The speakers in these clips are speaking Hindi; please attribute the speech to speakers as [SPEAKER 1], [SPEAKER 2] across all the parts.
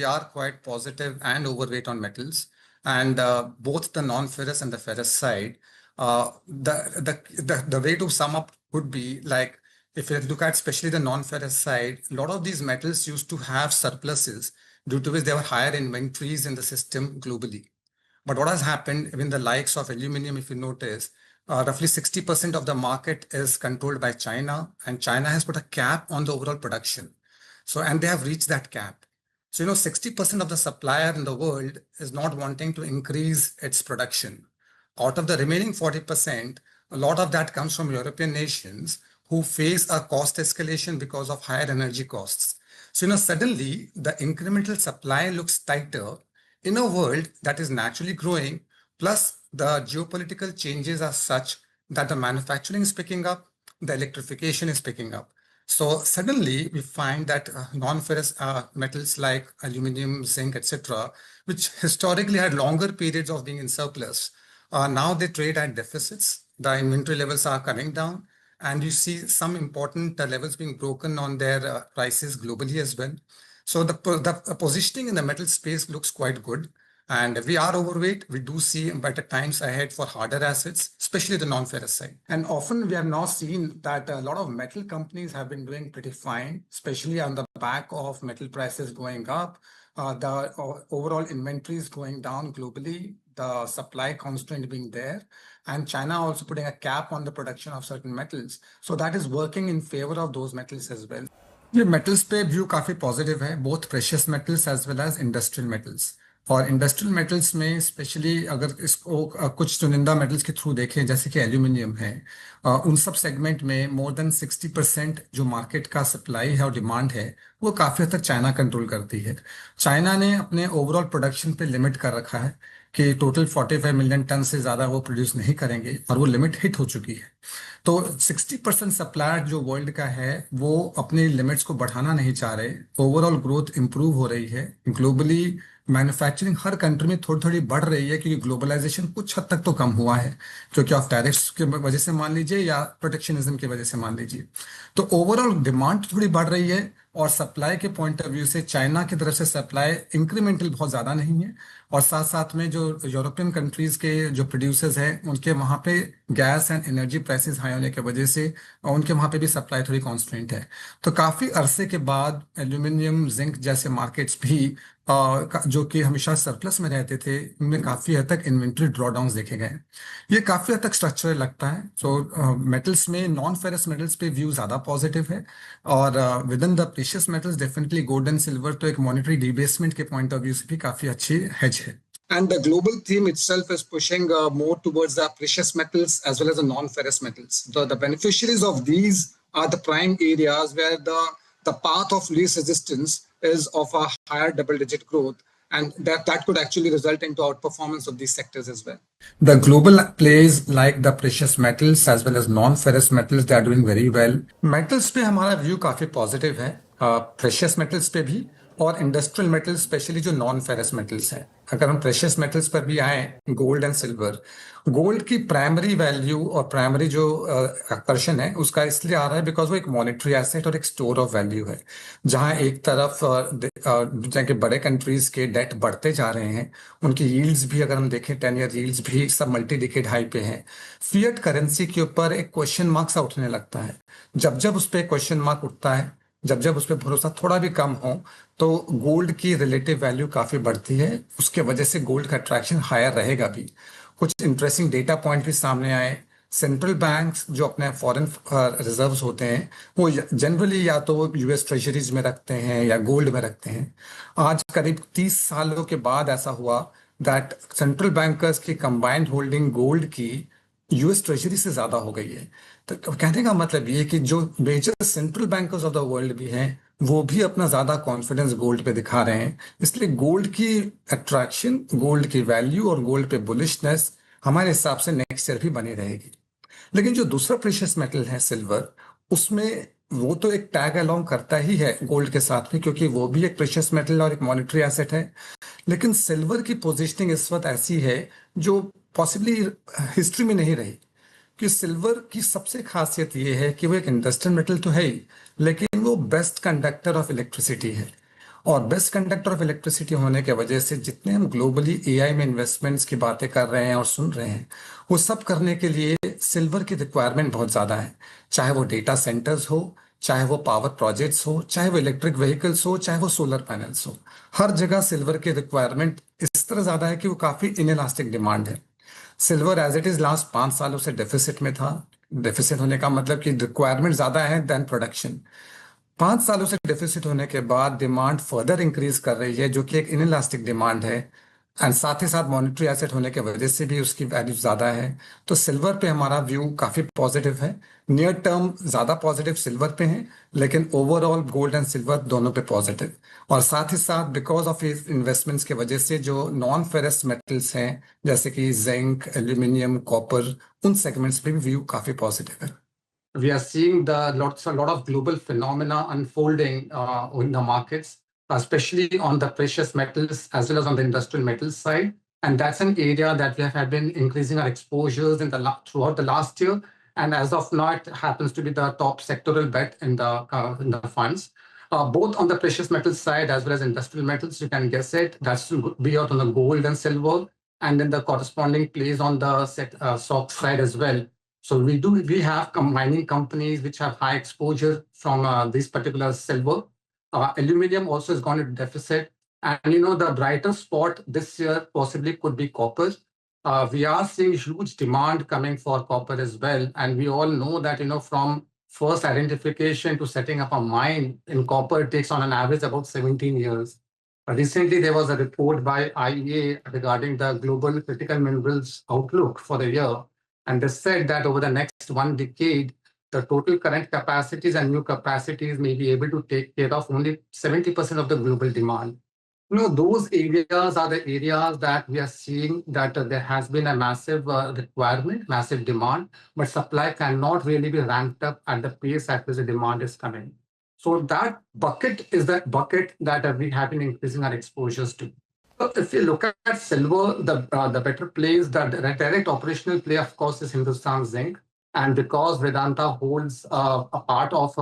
[SPEAKER 1] are quite positive and overweight on metals, and both the non-ferrous and the ferrous side. The way to sum up would be like, if you look at especially the non-ferrous side, a lot of these metals used to have surpluses due to which there were higher inventories in the system globally. But what has happened in the likes of aluminum, if you notice, roughly 60% of the market is controlled by China, and China has put a cap on the overall production. So, and they have reached that cap. So, 60% of the supplier in the world is not wanting to increase its production. Out of the remaining 40%, a lot of that comes from European nations who face a cost escalation because of higher energy costs. So, suddenly the incremental supply looks tighter in a world that is naturally growing, plus the geopolitical changes are such that the manufacturing is picking up, the electrification is picking up. So suddenly we find that non-ferrous metals like aluminum, zinc, etc., which historically had longer periods of being in surplus, now they trade at deficits. The inventory levels are coming down, and you see some important levels being broken on their prices globally as well. So the positioning in the metal space looks quite good. And we are overweight. We do see better times ahead for harder assets, especially the non-ferrous side. And often we have now seen that a lot of metal companies have been doing pretty fine, especially on the back of metal prices going up, the overall inventories going down globally, the supply constraint being there, and China also putting a cap on the production of certain metals. So that is working in favor of those metals as well. ये metals पे view काफी positive है, both precious metals as well as industrial metals. और इंडस्ट्रियल मेटल्स में स्पेशली अगर इसको कुछ चुनिंदा मेटल्स के थ्रू देखें, जैसे कि एल्यूमिनियम है, उन सब सेगमेंट में मोर देन 60% जो मार्केट का सप्लाई है और डिमांड है वो काफ़ी हद तक चाइना कंट्रोल करती है। चाइना ने अपने ओवरऑल प्रोडक्शन पे लिमिट कर रखा है कि टोटल 45 मिलियन टन से ज़्यादा वो प्रोड्यूस नहीं करेंगे, और वो लिमिट हिट हो चुकी है। तो 60% सप्लायर जो वर्ल्ड का है वो अपने लिमिट्स को बढ़ाना नहीं चाह रहे। ओवरऑल ग्रोथ इंप्रूव हो रही है ग्लोबली। मैन्युफैक्चरिंग हर कंट्री में थोड़ी थोड़ी बढ़ रही है, क्योंकि ग्लोबलाइजेशन कुछ हद तक तो कम हुआ है, क्योंकि ऑफ टैरिफ्स की वजह से मान लीजिए या प्रोटेक्शनिज्म की वजह से मान लीजिए। तो ओवरऑल डिमांड थोड़ी बढ़ रही है, और सप्लाई के पॉइंट ऑफ व्यू से चाइना की तरफ से सप्लाई इंक्रीमेंटल बहुत ज़्यादा नहीं है। और साथ साथ में जो यूरोपियन कंट्रीज़ के जो प्रोड्यूसर्स हैं उनके वहाँ पे gas and energy prices high होने की वजह से उनके वहाँ पे भी सप्लाई थोड़ी कॉन्स्टेंट है। तो काफ़ी अरसे के बाद एल्यूमिनियम, जिंक जैसे मार्केट्स भी जो कि हमेशा सरप्लस में रहते थे, उनमें काफ़ी हद तक इन्वेंट्री ड्रॉडाउन्स देखे गए। ये काफ़ी हद तक स्ट्रक्चरल लगता है। सो मेटल्स में नॉन फेरस मेटल्स पे व्यू ज़्यादा पॉजिटिव है, और with in the precious metals definitely gold and silver तो एक मॉनेटरी डिबेसमेंट के पॉइंट ऑफ व्यू से भी काफ़ी अच्छी हेज है। And the global theme itself is pushing more towards the precious metals as well as the non-ferrous metals. The beneficiaries of these are the prime areas where the path of least resistance is of a higher double-digit growth, and that could actually result into outperformance of these sectors as well. The global plays like the precious metals as well as non-ferrous metals, they are doing very well. Metals पे हमारा व्यू काफी पॉजिटिव है, प्रेशियस मेटल्स पे भी, और इंडस्ट्रियल मेटल्स स्पेशली जो नॉन फेरस मेटल्स हैं। अगर हम प्रेशियस मेटल्स पर भी आए, गोल्ड एंड सिल्वर, गोल्ड की प्राइमरी वैल्यू और प्राइमरी जो आकर्षण है उसका इसलिए आ रहा है बिकॉज वो एक मॉनेटरी एसेट और एक स्टोर ऑफ वैल्यू है, जहां एक तरफ दुनिया के बड़े कंट्रीज के डेट बढ़ते जा रहे हैं, उनकी यील्ड्स भी अगर हम देखें 10 ईयर यील्ड्स भी सब मल्टी डिकेड हाई पे हैं। फिएट करेंसी के ऊपर एक क्वेश्चन मार्क सा उठने लगता है। जब जब उस पर क्वेश्चन मार्क उठता है, जब जब उस पर भरोसा थोड़ा भी कम हो, तो गोल्ड की रिलेटिव वैल्यू काफ़ी बढ़ती है। उसके वजह से गोल्ड का अट्रैक्शन हायर रहेगा भी। कुछ इंटरेस्टिंग डेटा पॉइंट भी सामने आए। सेंट्रल बैंक्स जो अपने फॉरेन रिजर्व्स होते हैं वो जनरली या तो यूएस ट्रेजरीज में रखते हैं या गोल्ड में रखते हैं। आज करीब 30 सालों के बाद ऐसा हुआ दैट सेंट्रल बैंकर्स की कंबाइंड होल्डिंग गोल्ड की यूएस ट्रेजरी से ज़्यादा हो गई है। तो कहने का मतलब ये कि जो major central bankers of the world भी हैं वो भी अपना ज़्यादा कॉन्फिडेंस गोल्ड पे दिखा रहे हैं। इसलिए गोल्ड की अट्रैक्शन, गोल्ड की वैल्यू और गोल्ड पे बुलिशनेस हमारे हिसाब से नेक्स्ट ईयर भी बनी रहेगी। लेकिन जो दूसरा प्रेशियस मेटल है सिल्वर, उसमें वो तो एक टैग अलोंग करता ही है गोल्ड के साथ में, क्योंकि वो भी एक प्रेशियस मेटल और एक मॉनेटरी एसेट है। लेकिन सिल्वर की पोजीशनिंग इस वक्त ऐसी है जो पॉसिबली हिस्ट्री में नहीं रही, कि सिल्वर की सबसे खासियत ये है कि वो एक इंडस्ट्रियल मेटल तो है ही, लेकिन वो बेस्ट कंडक्टर ऑफ इलेक्ट्रिसिटी है। और बेस्ट कंडक्टर ऑफ इलेक्ट्रिसिटी होने के वजह से जितने हम ग्लोबली एआई में इन्वेस्टमेंट्स की बातें कर रहे हैं और सुन रहे हैं, वो सब करने के लिए सिल्वर की रिक्वायरमेंट बहुत ज़्यादा है। चाहे वो डेटा सेंटर्स हो, चाहे वो पावर प्रोजेक्ट्स हो, चाहे वो इलेक्ट्रिक व्हीकल्स हो, चाहे वो सोलर पैनल्स हो, हर जगह सिल्वर की रिक्वायरमेंट इस तरह ज़्यादा है कि वो काफ़ी इनइलास्टिक डिमांड है। Silver as it is last 5 सालों से डेफिसिट में था। डेफिसिट होने का मतलब कि रिक्वायरमेंट ज़्यादा है देन प्रोडक्शन। 5 सालों से डेफिसिट होने के बाद डिमांड फर्दर इंक्रीज कर रही है, जो कि एक इनइलास्टिक डिमांड है। एंड साथ ही साथ मॉनेटरी एसेट होने की वजह से भी उसकी वैल्यू ज़्यादा है। तो सिल्वर पे हमारा व्यू काफ़ी पॉजिटिव है। नियर टर्म ज़्यादा पॉजिटिव सिल्वर पे है, लेकिन ओवरऑल गोल्ड एंड सिल्वर दोनों पे पॉजिटिव। और साथ ही साथ बिकॉज ऑफ इस इन्वेस्टमेंट्स की वजह से जो नॉन फेरस मेटल्स हैं, जैसे कि जिंक, एल्यूमिनियम, कॉपर, उन सेगमेंट्स पे भी व्यू काफ़ी पॉजिटिव है। We are seeing a lot of global phenomena unfolding in the markets, especially on the precious metals as well as on the industrial metals side. And that's an area that we have been increasing our exposures throughout the last year. And as of now, it happens to be the top sectoral bet in the funds. Both on the precious metals side as well as industrial metals, you can guess it. That's to be out on the gold and silver, and then the corresponding plays on the stock side as well. So we have mining companies which have high exposure from this particular silver. Aluminum also has gone into deficit. And the brighter spot this year possibly could be copper. We are seeing huge demand coming for copper as well. And we all know that, from first identification to setting up a mine in copper, it takes on an average about 17 years. Recently, there was a report by IEA regarding the global critical minerals outlook for the year. And they said that over the next 1 decade, the total current capacities and new capacities may be able to take care of only 70% of the global demand. Those areas are the areas that we are seeing that there has been a massive requirement, massive demand, but supply cannot really be ramped up at the pace at which the demand is coming. So that bucket is that bucket that we have been increasing our exposures to. So if you look at silver, the better plays, the direct operational play, of course, is Hindustan Zinc. And because Vedanta holds a part of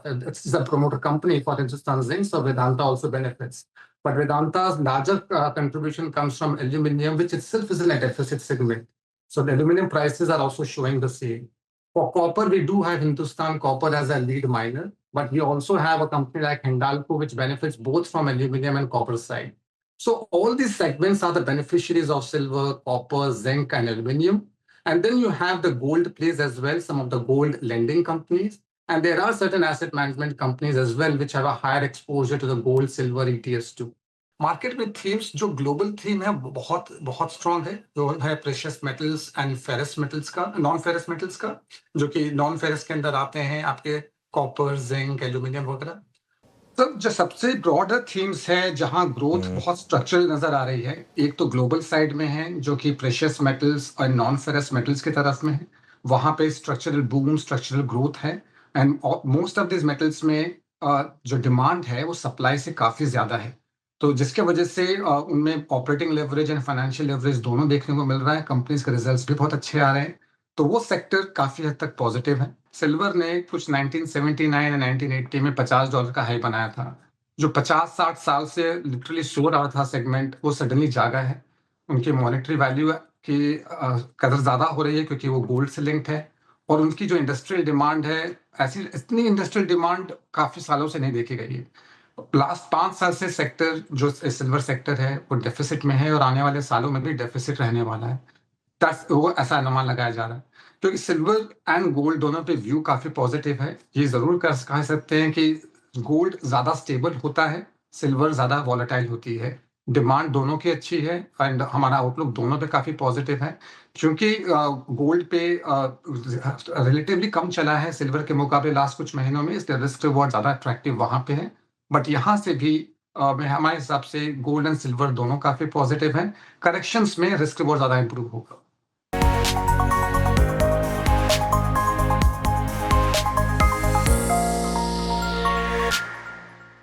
[SPEAKER 1] it's a promoter company for Hindustan Zinc, so Vedanta also benefits. But Vedanta's larger contribution comes from aluminum, which itself is in a deficit segment. So the aluminum prices are also showing the same. For copper, we do have Hindustan Copper as a lead miner, but we also have a company like Hindalco, which benefits both from aluminum and copper side. So all these segments are the beneficiaries of silver, copper, zinc, and aluminum. And then you have the gold plays as well, some of the gold lending companies. And there are certain asset management companies as well, which have a higher exposure to the gold, silver ETFs too. Market में थीम्स, जो ग्लोबल थीम है, वो बहुत बहुत स्ट्रांग है, जो है precious metals and ferrous metals का, नॉन फेरस मेटल्स का, जो कि नॉन फेरस के अंदर आते हैं आपके कॉपर, जिंक, एल्यूमिनियम वगैरह। तो जो सबसे ब्रॉडर थीम्स है जहां ग्रोथ बहुत स्ट्रक्चरल नजर आ रही है, एक तो ग्लोबल साइड में है जो कि प्रेशियस मेटल्स और नॉन फेरस मेटल्स की तरफ में है। वहां पे स्ट्रक्चरल बूम, स्ट्रक्चरल ग्रोथ है। And most of this metals में जो डिमांड है वो सप्लाई से काफी ज्यादा है, तो जिसके वजह से उनमें operating leverage and financial leverage दोनों देखने को मिल रहा है। कंपनीज के रिजल्ट्स भी बहुत अच्छे आ रहे हैं, तो वो सेक्टर काफी हद तक पॉजिटिव है। सिल्वर ने कुछ 1979 या 1980 में $50 का हाई बनाया था। जो 50-60 साल से लिटरली सो रहा था सेगमेंट, वो सडनली जागा है। उनकी मॉनेटरी वैल्यू की कदर ज्यादा हो रही है क्योंकि वो गोल्ड से लिंक्ड है, और उनकी जो इंडस्ट्रियल डिमांड है, ऐसी इतनी इंडस्ट्रियल डिमांड काफी सालों से नहीं देखी गई है। लास्ट 5 साल से सेक्टर जो सिल्वर सेक्टर है वो डेफिसिट में है, और आने वाले सालों में भी डेफिसिट रहने वाला है। वो ऐसा अनुमान लगाया जा रहा है, क्योंकि सिल्वर एंड गोल्ड दोनों पे व्यू काफी पॉजिटिव है। ये जरूर कह सकते हैं कि गोल्ड ज्यादा स्टेबल होता है, सिल्वर ज्यादा वॉलेटाइल होती है। डिमांड दोनों की अच्छी है एंड हमारा आउटलुक दोनों पे काफी पॉजिटिव है, क्योंकि गोल्ड पे रिलेटिवली कम चला है सिल्वर के मुकाबले लास्ट कुछ महीनों में, इसलिए रिस्क रिवॉर्ड ज्यादा अट्रैक्टिव वहां पे है। बट यहाँ से भी हमारे हिसाब से गोल्ड एंड सिल्वर दोनों काफी पॉजिटिव हैं। करेक्शंस में रिस्क रिवॉर्ड ज्यादा इंप्रूव होगा।